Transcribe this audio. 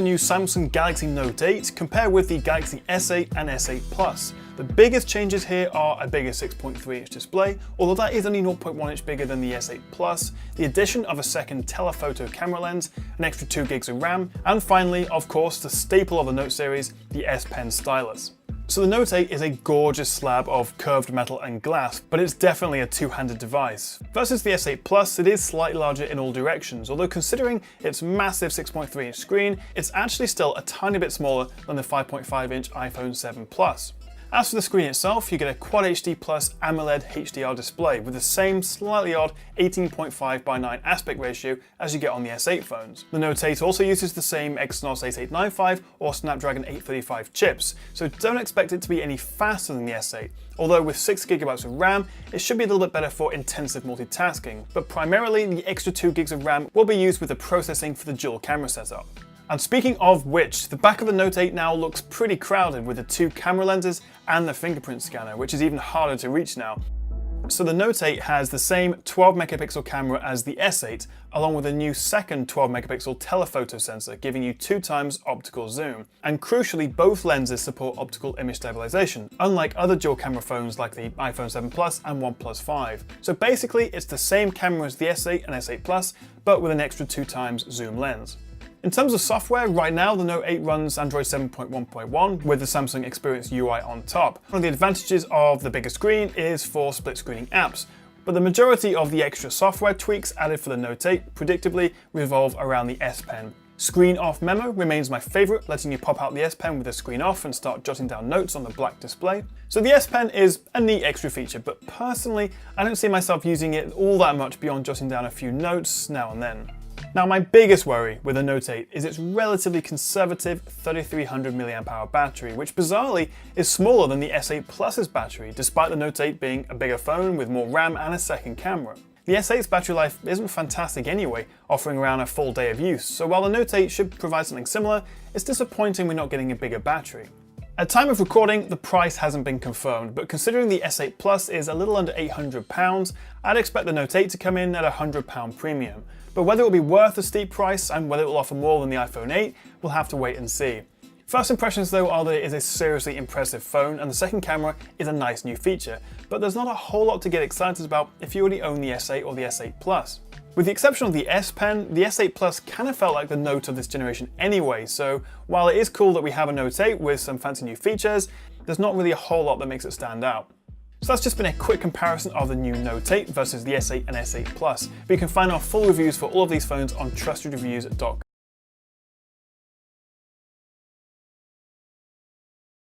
new Samsung Galaxy Note 8 compared with the Galaxy S8 and S8 Plus. The biggest changes here are a bigger 6.3-inch display, although that is only 0.1 inch bigger than the S8 Plus, the addition of a second telephoto camera lens, an extra 2 gigs of RAM, and finally, of course, the staple of the Note series, the S Pen stylus. So the Note 8 is a gorgeous slab of curved metal and glass, but it's definitely a two-handed device. Versus the S8 Plus, it is slightly larger in all directions, although considering its massive 6.3-inch screen, it's actually still a tiny bit smaller than the 5.5-inch iPhone 7 Plus. As for the screen itself, you get a Quad HD Plus AMOLED HDR display with the same slightly odd 18.5:9 aspect ratio as you get on the S8 phones. The Note 8 also uses the same Exynos 8895 or Snapdragon 835 chips, so don't expect it to be any faster than the S8, although with 6GB of RAM, it should be a little bit better for intensive multitasking, but primarily the extra 2 gigs of RAM will be used with the processing for the dual camera setup. And speaking of which, the back of the Note 8 now looks pretty crowded with the 2 camera lenses and the fingerprint scanner, which is even harder to reach now. So the Note 8 has the same 12-megapixel camera as the S8, along with a new second 12-megapixel telephoto sensor, giving you 2 times optical zoom. And crucially, both lenses support optical image stabilization, unlike other dual-camera phones like the iPhone 7 Plus and OnePlus 5. So basically, it's the same camera as the S8 and S8 Plus, but with an extra 2 times zoom lens. In terms of software, right now the Note 8 runs Android 7.1.1 with the Samsung Experience UI on top. One of the advantages of the bigger screen is for split screening apps, but the majority of the extra software tweaks added for the Note 8 predictably revolve around the S Pen. Screen off memo remains my favorite, letting you pop out the S Pen with the screen off and start jotting down notes on the black display. So the S Pen is a neat extra feature, but personally, I don't see myself using it all that much beyond jotting down a few notes now and then. Now, my biggest worry with the Note 8 is its relatively conservative 3300 mAh battery, which bizarrely is smaller than the S8 Plus's battery, despite the Note 8 being a bigger phone with more RAM and a second camera. The S8's battery life isn't fantastic anyway, offering around a full day of use, so while the Note 8 should provide something similar, it's disappointing we're not getting a bigger battery. At time of recording, the price hasn't been confirmed, but considering the S8 Plus is a little under £800, I'd expect the Note 8 to come in at a £100 premium. But whether it will be worth the steep price and whether it will offer more than the iPhone 8, we'll have to wait and see. First impressions though are that it is a seriously impressive phone and the second camera is a nice new feature, but there's not a whole lot to get excited about if you already own the S8 or the S8 Plus. With the exception of the S Pen, the S8 Plus kind of felt like the Note of this generation anyway, so while it is cool that we have a Note 8 with some fancy new features, there's not really a whole lot that makes it stand out. So that's just been a quick comparison of the new Note 8 versus the S8 and S8 Plus, but you can find our full reviews for all of these phones on trustedreviews.com.